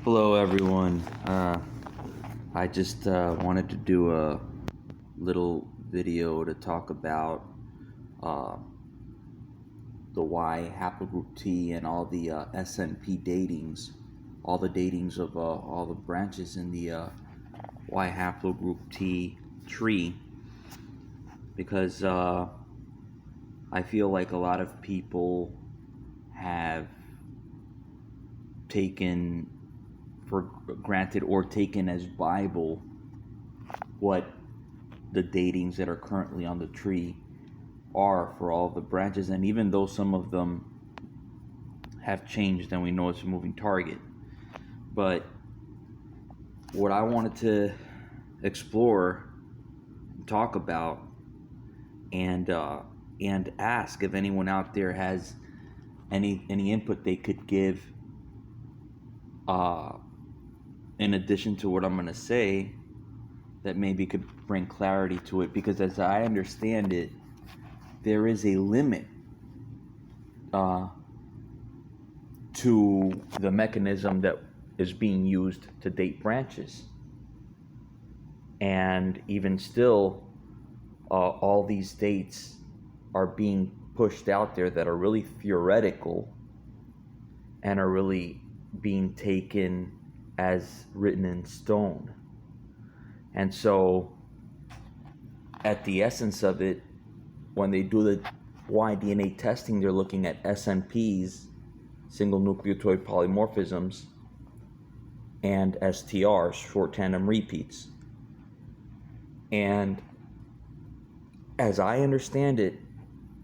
Hello, everyone. I just wanted to do a little video to talk about uh, the Y Haplogroup T and all the SNP datings, all the datings of all the branches in the Y Haplogroup T tree, because I feel like a lot of people have taken for granted or taken as Bible what the datings that are currently on the tree are for all the branches, and even though some of them have changed and we know it's a moving target. But what I wanted to explore, talk about, and ask if anyone out there has any input they could give in addition to what I'm going to say, that maybe could bring clarity to it, because as I understand it, there is a limit to the mechanism that is being used to date branches. And even still, all these dates are being pushed out there that are really theoretical and are really being taken as written in stone. And so, at the essence of it, when they do the Y-DNA testing, they're looking at SNPs, single nucleotide polymorphisms, and STRs, short tandem repeats. And as I understand it,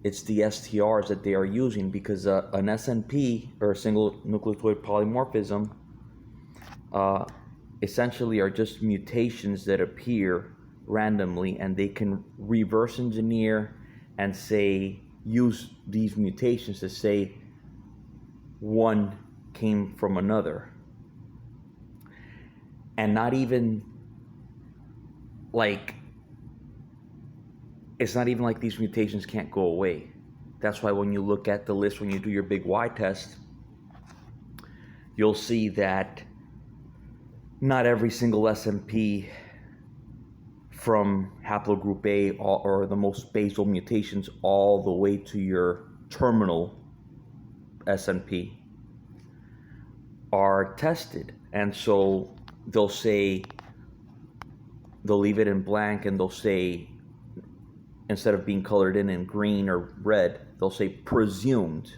it's the STRs that they are using, because an SNP, or a single nucleotide polymorphism, essentially are just mutations that appear randomly, and they can reverse engineer and use these mutations to say one came from another. And not even like, it's not even like these mutations can't go away. That's why when you look at the list, when you do your big Y test, you'll see that not every single SNP from haplogroup A, or the most basal mutations, all the way to your terminal SNP, are tested. And so they'll leave it in blank, and they'll say, instead of being colored in green or red, they'll say presumed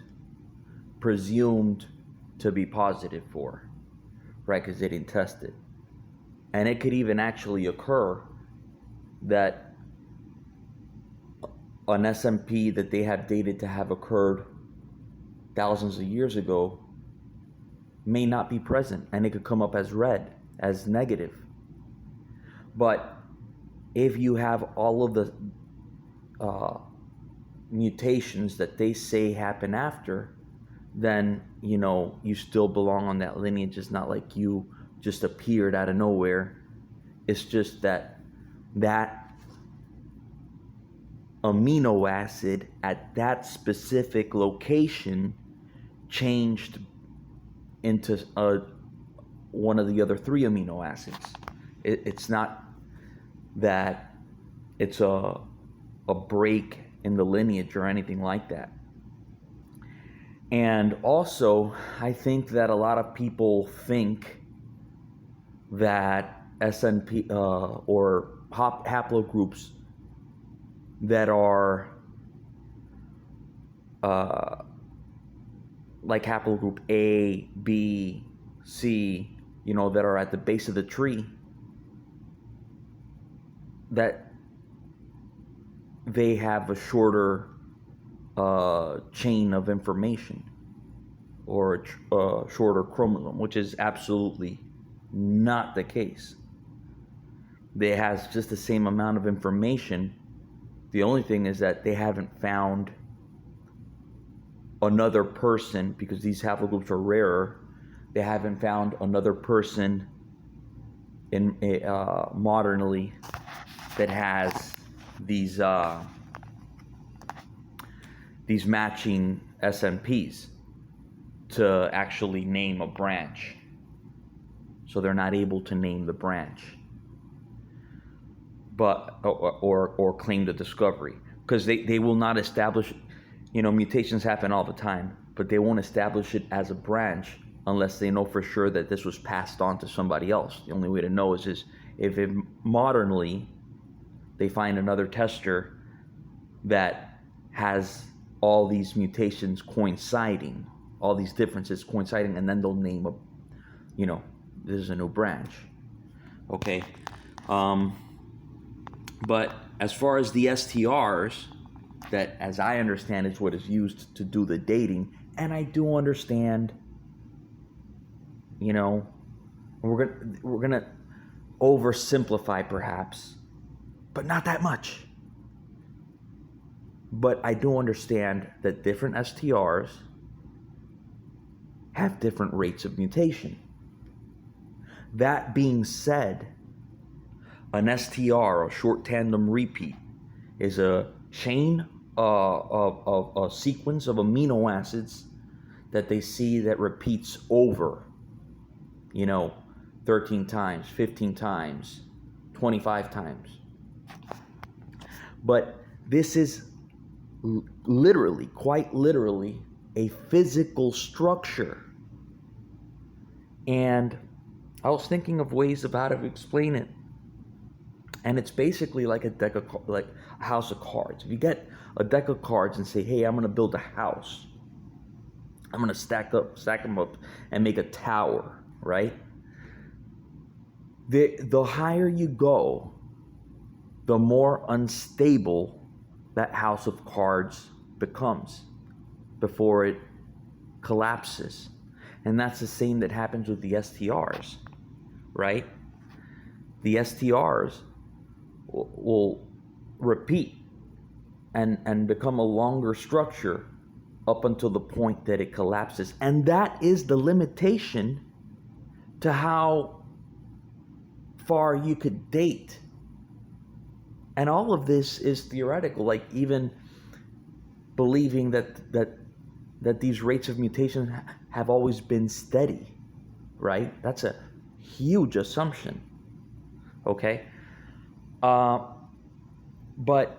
to be positive for, right? Because they didn't test it. And it could even actually occur that an SMP that they have dated to have occurred thousands of years ago may not be present, and it could come up as red, as negative. But if you have all of the mutations that they say happen after, then you still belong on that lineage. It's not like you just appeared out of nowhere. It's just that amino acid at that specific location changed into one of the other three amino acids. It's not that it's a break in the lineage or anything like that. And also, I think that a lot of people think that SNP or haplogroups that are like haplogroup A, B, C, that are at the base of the tree, that they have a shorter chain of information, or a shorter chromosome, which is absolutely not the case. They has just the same amount of information. The only thing is that they haven't found another person, because these haplogroups are rarer. They haven't found another person in modernly that has these matching SNPs to actually name a branch. so they're not able to name the branch, but or claim the discovery, because they will not establish. Mutations happen all the time, but they won't establish it as a branch unless they know for sure that this was passed on to somebody else. The only way to know is if modernly they find another tester that has all these mutations coinciding, all these differences coinciding, and then they'll name this is a new branch. Okay. But as far as the STRs, that, as I understand, is what is used to do the dating, and I do understand, we're gonna oversimplify perhaps, but not that much. But I do understand that different STRs have different rates of mutation. That being said, an STR, a short tandem repeat, is a chain of a sequence of amino acids that they see that repeats over, 13 times, 15 times, 25 times. But this is literally, quite literally, a physical structure. And I was thinking of ways of how to explain it. And it's basically like a deck of, like a house of cards. If you get a deck of cards and say, hey, I'm going to build a house, I'm going to stack them up and make a tower, right? The higher you go, the more unstable that house of cards becomes before it collapses. And that's the same that happens with the STRs, right? The STRs will repeat and become a longer structure up until the point that it collapses. And that is the limitation to how far you could date. And all of this is theoretical, like even believing that these rates of mutation have always been steady, right? That's a huge assumption, okay? But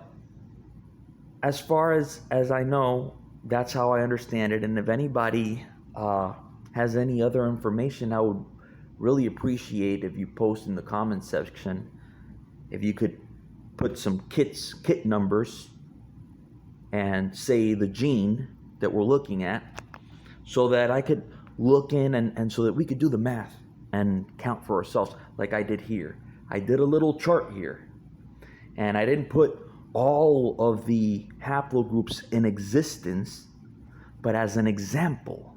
as far as I know, that's how I understand it. And if anybody has any other information, I would really appreciate if you post in the comment section, if you could put some kit numbers and say the gene that we're looking at, so that I could look in and so that we could do the math and count for ourselves, like I did here. I did a little chart here, and I didn't put all of the haplogroups in existence, but as an example.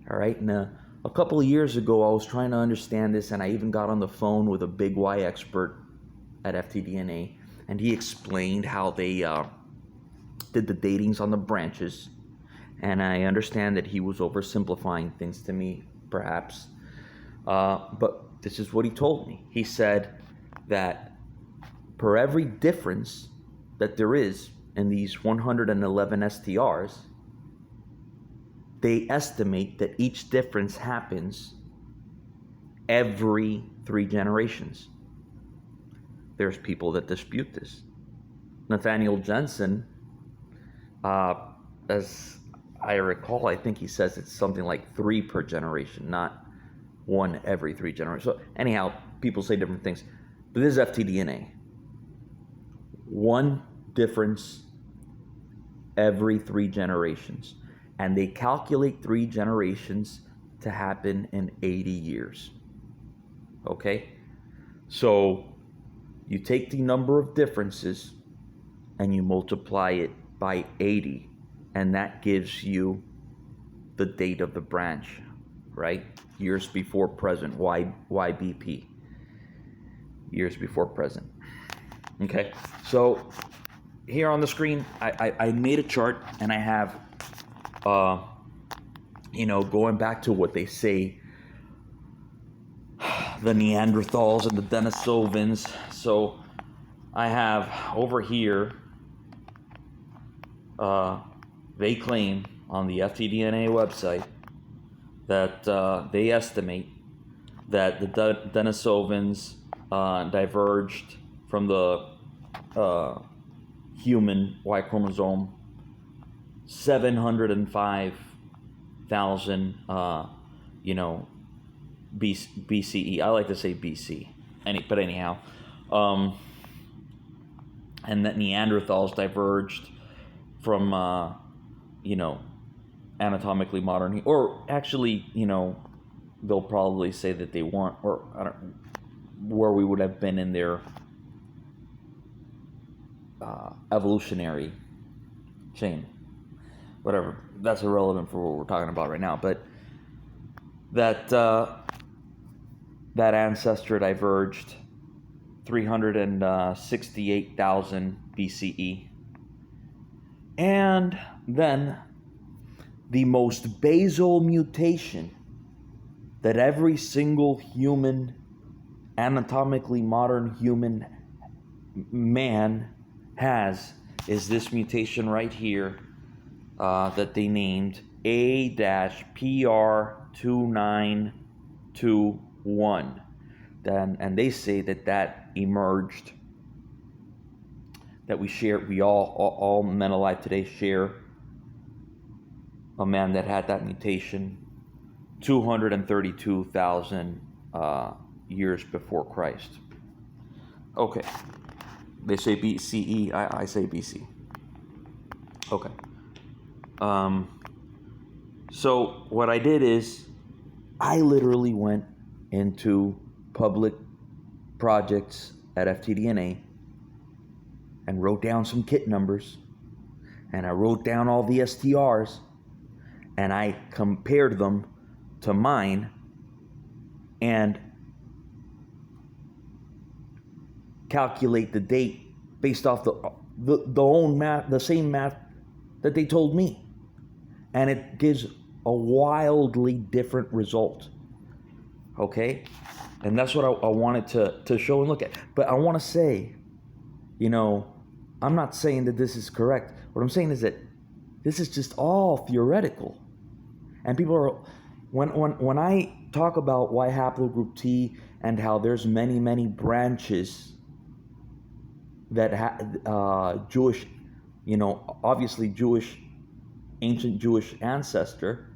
All right, and a couple of years ago, I was trying to understand this, and I even got on the phone with a big Y expert at FTDNA, and he explained how they did the datings on the branches. And I understand that he was oversimplifying things to me, perhaps. But this is what he told me. He said that per every difference that there is in these 111 STRs, they estimate that each difference happens every 3 generations. There's people that dispute this. Nathaniel Jensen, as I recall, I think he says it's something like 3 per generation, not 1 every 3 generations. So anyhow, people say different things. But this is FTDNA. 1 difference every 3 generations. And they calculate 3 generations to happen in 80 years. Okay? So you take the number of differences and you multiply it by 80, and that gives you the date of the branch, right? Years before present, YBP. Years before present. Okay, so here on the screen, I made a chart, and I have, going back to what they say, the Neanderthals and the Denisovans. So I have over here, they claim on the FTDNA website that they estimate that the Denisovans diverged from the human Y chromosome 705,000, BCE. I like to say BC. But anyhow, and that Neanderthals diverged from, anatomically modern, or actually, they'll probably say that they weren't, or I don't, where we would have been in their evolutionary chain. Whatever, that's irrelevant for what we're talking about right now. But that ancestor diverged 368,000 BCE, and then the most basal mutation that every single human, anatomically modern human man has is this mutation right here that they named A-PR2921. And they say that emerged, that we all men alive today share a man that had that mutation 232,000 years before Christ. Okay. They say BCE, I say BC. Okay. So what I did is I literally went into public projects at FTDNA and wrote down some kit numbers, and I wrote down all the STRs, and I compared them to mine and calculate the date based off the own math, the same math that they told me, and it gives a wildly different result. Okay, and that's what I wanted to show and look at. But I want to say, I'm not saying that this is correct. What I'm saying is that this is just all theoretical, and people are when I talk about why Haplogroup T and how there's many branches that Jewish, obviously Jewish, ancient Jewish ancestor,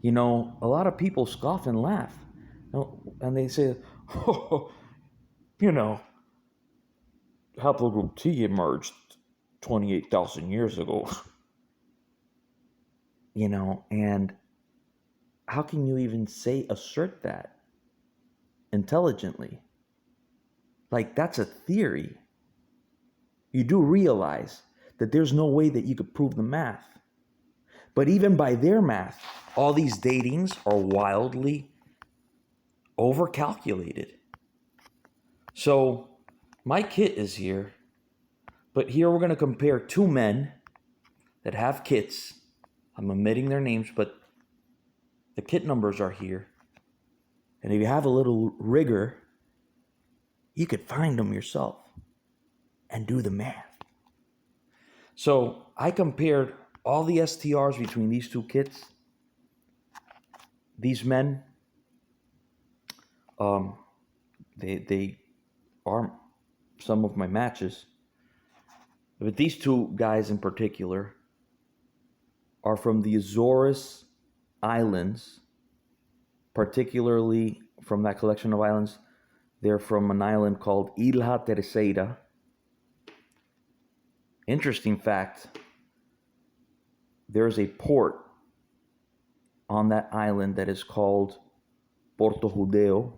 a lot of people scoff and laugh, and they say, Haplogroup T emerged 28,000 years ago. And how can you even assert that intelligently? Like, that's a theory. You do realize that there's no way that you could prove the math. But even by their math, all these datings are wildly overcalculated. So my kit is here, but here we're going to compare two men that have kits. I'm omitting their names, but the kit numbers are here. And if you have a little rigor, you could find them yourself and do the math. So I compared all the STRs between these two kits. These men, they are some of my matches. But these two guys in particular are from the Azores Islands, particularly from that collection of islands. They're from an island called Isla Terceira. Interesting fact, there's a port on that island that is called Porto Judeo,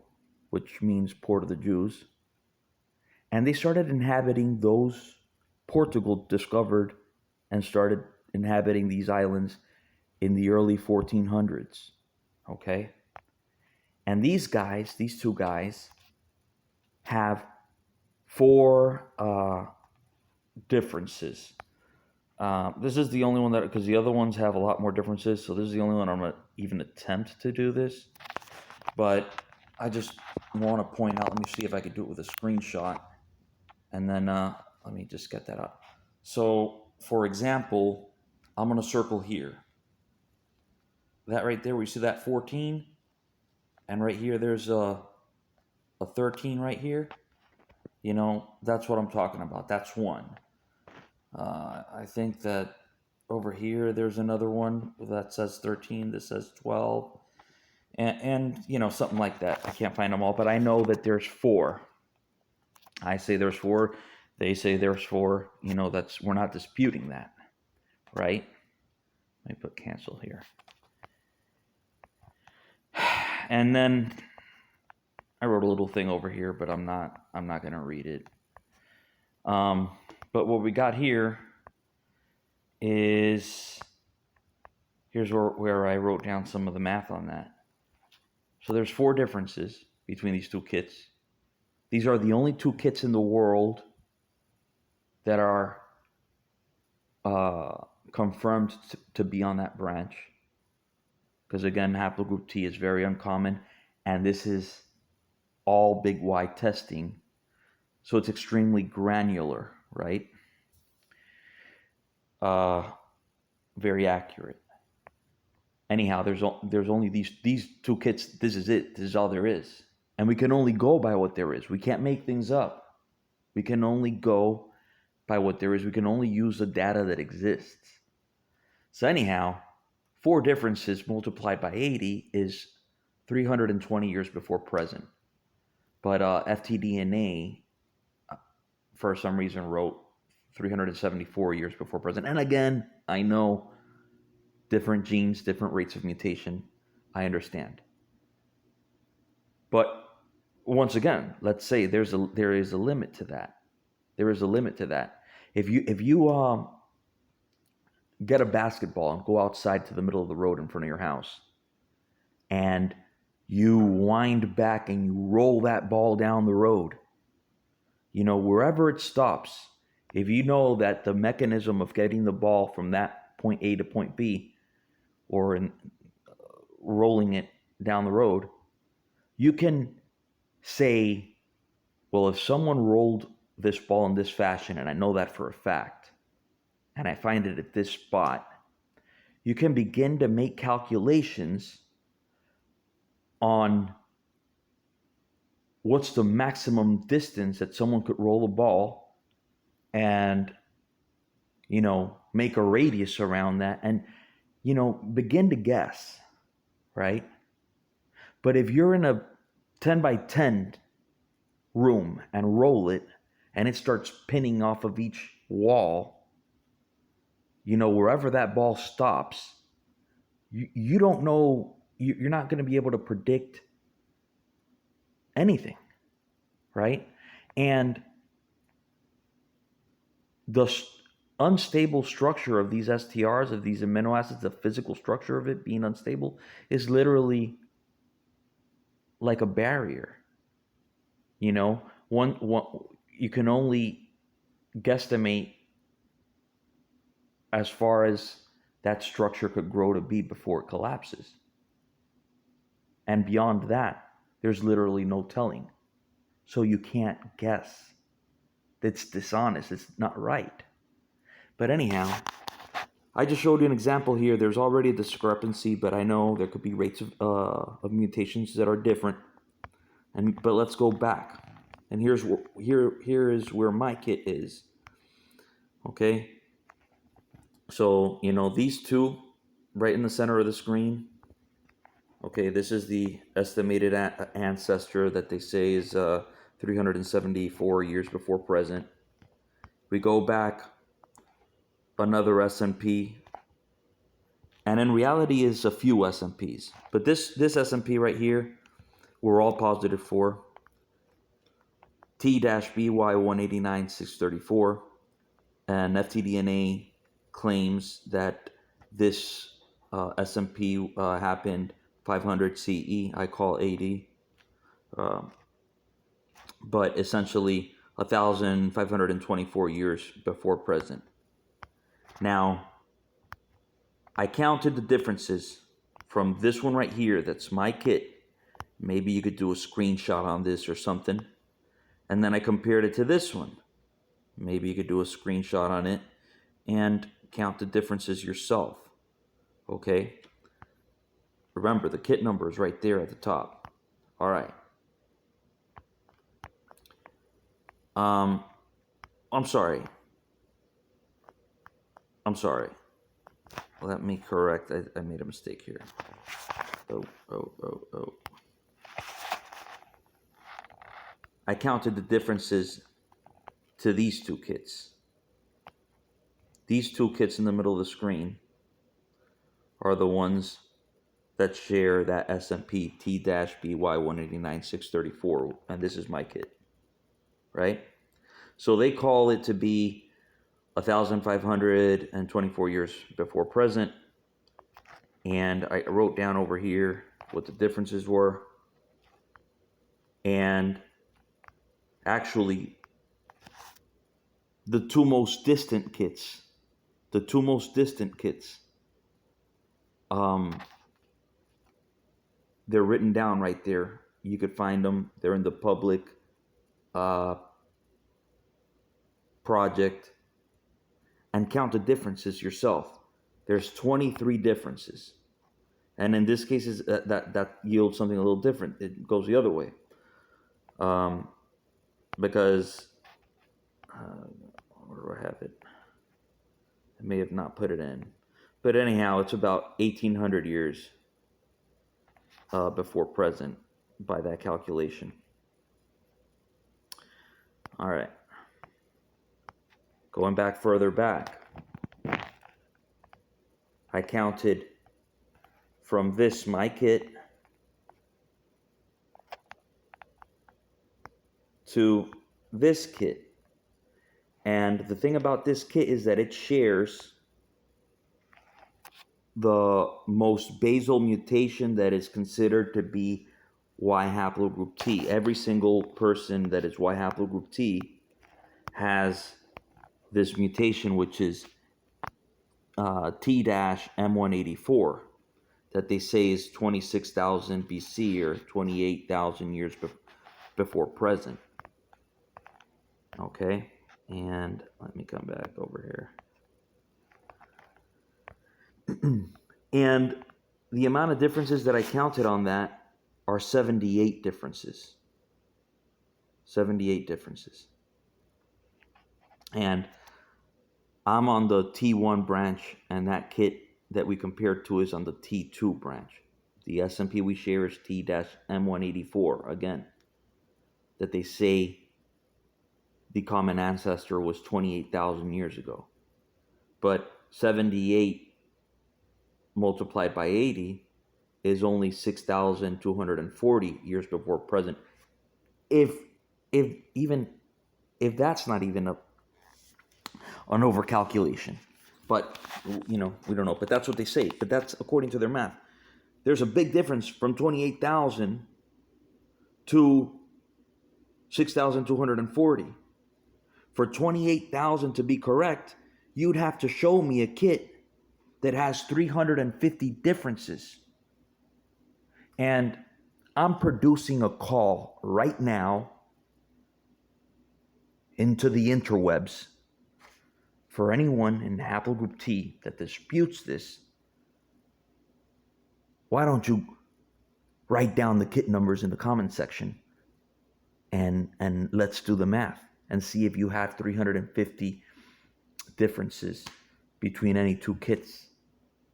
which means Port of the Jews. And they started inhabiting those, Portugal discovered and started inhabiting these islands in the early 1400s. Okay? And these two guys, have four differences. This is the only one because the other ones have a lot more differences, so this is the only one I'm going to even attempt to do this. But I just want to point out, let me see if I could do it with a screenshot, and then let me just get that up. So, for example, I'm going to circle here. That right there, where you see that 14? and right here there's a 13 right here. You know, that's what I'm talking about. That's one. I think that over here there's another one that says 13. This says 12, and you know, something like that. I can't find them all, but I know that there's four. I say there's four. They say there's four. You know, that's, we're not disputing that, right? Let me put cancel here. And then I wrote a little thing over here, but I'm not going to read it. But what we got here is, here's where I wrote down some of the math on that. So there's four differences between these two kits. These are the only two kits in the world that are confirmed to be on that branch. Because again, Haplogroup T is very uncommon, and this is all big Y testing. So it's extremely granular, right? Very accurate. Anyhow, there's only these two kits. This is it. This is all there is. And we can only go by what there is. We can't make things up. We can only go by what there is. We can only use the data that exists. So anyhow, four differences multiplied by 80 is 320 years before present. But FTDNA, for some reason, wrote 374 years before present. And again, I know different genes, different rates of mutation. I understand. But once again, let's say there is a limit to that. There is a limit to that. If you get a basketball and go outside to the middle of the road in front of your house, and you wind back and you roll that ball down the road, you know, wherever it stops, if you know that the mechanism of getting the ball from that point A to point B, or in rolling it down the road, you can say, well, if someone rolled this ball in this fashion, and I know that for a fact, and I find it at this spot, you can begin to make calculations on what's the maximum distance that someone could roll a ball, and, you know, make a radius around that, and, you know, begin to guess, right? But if you're in a 10 by 10 room and roll it, and it starts pinning off of each wall, you know, wherever that ball stops, you don't know, you're not going to be able to predict anything, right? And the unstable structure of these STRs, of these amino acids, the physical structure of it being unstable, is literally like a barrier. You know, one you can only guesstimate as far as that structure could grow to be before it collapses. And beyond that, there's literally no telling. So you can't guess. It's dishonest. It's not right. But anyhow, I just showed you an example here. There's already a discrepancy, but I know there could be rates of mutations that are different. But let's go back. And here is where my kit is. Okay. So, you know, these two right in the center of the screen. Okay, this is the estimated ancestor that they say is 374 years before present. We go back another SMP, and in reality is a few SMPs. But this SMP right here, we're all positive for. T-BY189634, and FTDNA claims that this SMP happened 500 CE. I call 80, but essentially 1,524 years before present. Now, I counted the differences from this one right here. That's my kit. Maybe you could do a screenshot on this or something. And then I compared it to this one. Maybe you could do a screenshot on it and count the differences yourself. Okay? Remember, the kit number is right there at the top. All right. I'm sorry. Let me correct. I made a mistake here. Oh. I counted the differences to these two kits. These two kits in the middle of the screen are the ones that share that S&P T-BY 189-634, and this is my kit, right? So they call it to be 1,524 years before present, and I wrote down over here what the differences were, and actually the two most distant kits, they're written down right there. You could find them. They're in the public project, and count the differences yourself. There's 23 differences, and in this case, that yields something a little different. It goes the other way, because where do I have it? I may have not put it in, but anyhow, it's about 1,800 years before present by that calculation. All right. Going back further back, I counted from this, my kit, to this kit. And the thing about this kit is that it shares the most basal mutation that is considered to be Y haplogroup T. Every single person that is Y haplogroup T has this mutation, which is T-M184, that they say is 26,000 BC or 28,000 years before present. Okay, and let me come back over here. And the amount of differences that I counted on that are 78 differences. 78 differences. And I'm on the T1 branch, and that kit that we compared to is on the T2 branch. The S&P we share is T-M184, again, that they say the common ancestor was 28,000 years ago. But 78 multiplied by 80 is only 6,240 years before present. If that's not even an overcalculation, but we don't know. But that's what they say. But that's according to their math. There's a big difference from 28,000 to 6,240. For 28,000 to be correct, you'd have to show me a kit that has 350 differences. And I'm producing a call right now into the interwebs for anyone in Haplogroup T that disputes this. Why don't you write down the kit numbers in the comment section and let's do the math and see if you have 350 differences between any two kits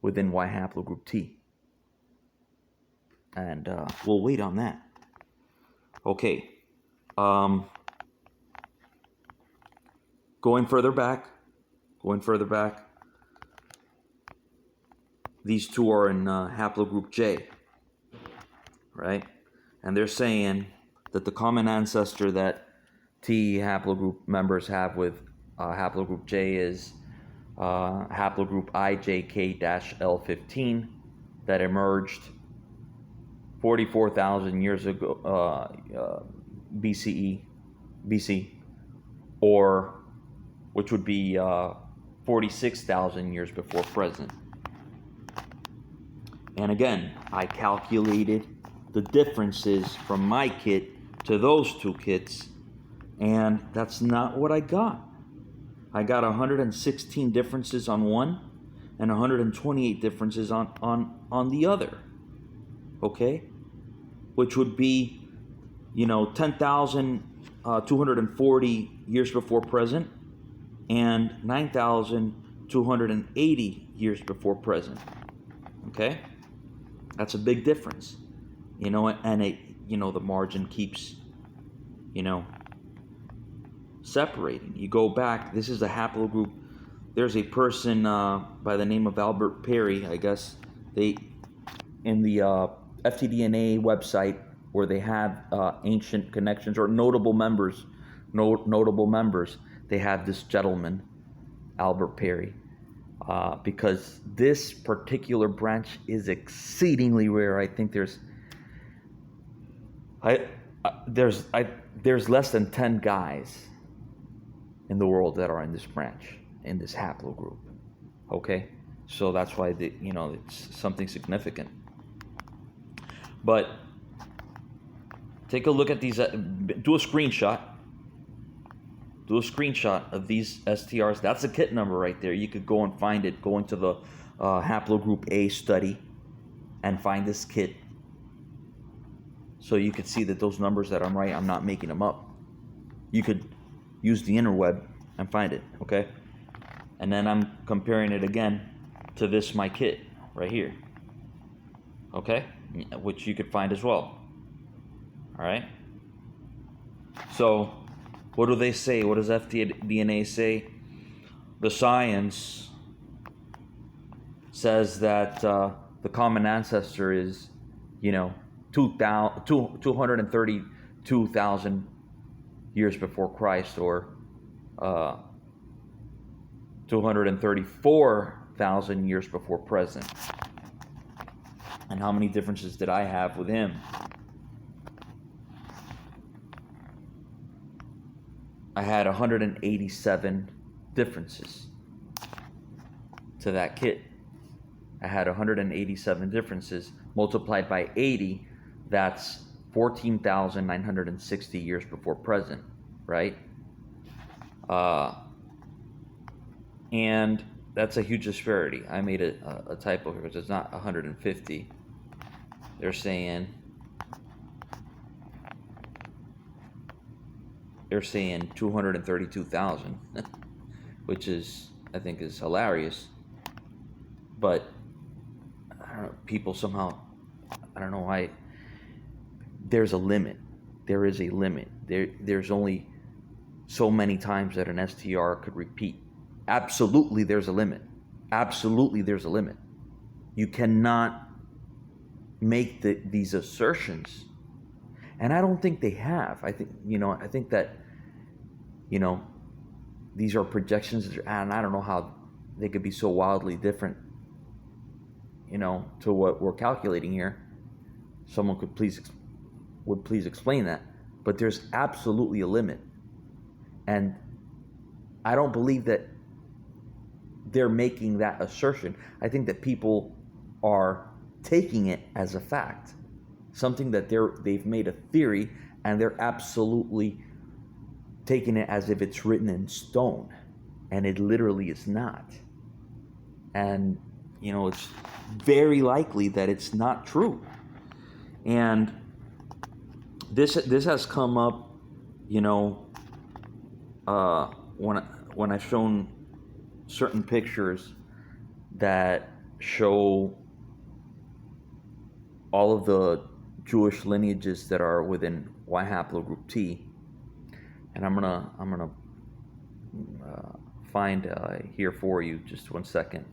within Y haplogroup T. And we'll wait on that. Okay. Going further back. These two are in haplogroup J, right? And they're saying that the common ancestor that T haplogroup members have with haplogroup J is haplogroup IJK-L15 that emerged 44,000 years ago, BC, or which would be 46,000 years before present. And again, I calculated the differences from my kit to those two kits, and that's not what I got. I got 116 differences on one and 128 differences on the other. Okay? which would be, 10,240 years before present and 9,280 years before present. Okay? That's a big difference. And the margin keeps, separating. You go back, this is a haplogroup. There's a person by the name of Albert Perry, I guess, in the FTDNA website, where they have ancient connections or notable members, they have this gentleman, Albert Perry, because this particular branch is exceedingly rare. I think there's less than 10 guys in the world that are in this branch, in this haplogroup. Okay, so that's why it's something significant. But take a look at these. Do a screenshot of these STRs. That's a kit number right there. You could go and find it. Go into the Haplogroup A study and find this kit. So you could see that those numbers that I'm right, I'm not making them up. You could use the interweb and find it, okay? And then I'm comparing it again to my kit right here, okay? Which you could find as well, all right? So what do they say? What does FTDNA say? The science says that the common ancestor is, 232,000 years before Christ, or 234,000 years before present. And how many differences did I have with him? I had 187 differences to that kit. I had 187 differences multiplied by 80. That's 14,960 years before present, right? And that's a huge disparity. I made a typo here because it's not 150. They're saying 232,000, which I think is hilarious. But I don't know, people somehow, I don't know why. There's a limit. There is a limit. There's only so many times that an STR could repeat. Absolutely, there's a limit. Absolutely, there's a limit. You cannot make these assertions, and I don't think they have. I think that these are projections, and I don't know how they could be so wildly different, to what we're calculating here. Someone would please explain that. But there's absolutely a limit, and I don't believe that they're making that assertion. I think that people are taking it as a fact, something that they've made a theory, and they're absolutely taking it as if it's written in stone, and it literally is not. And it's very likely that it's not true. And this has come up, when I've shown certain pictures that show all of the Jewish lineages that are within Y haplogroup T, and I'm gonna find here for you, just one second.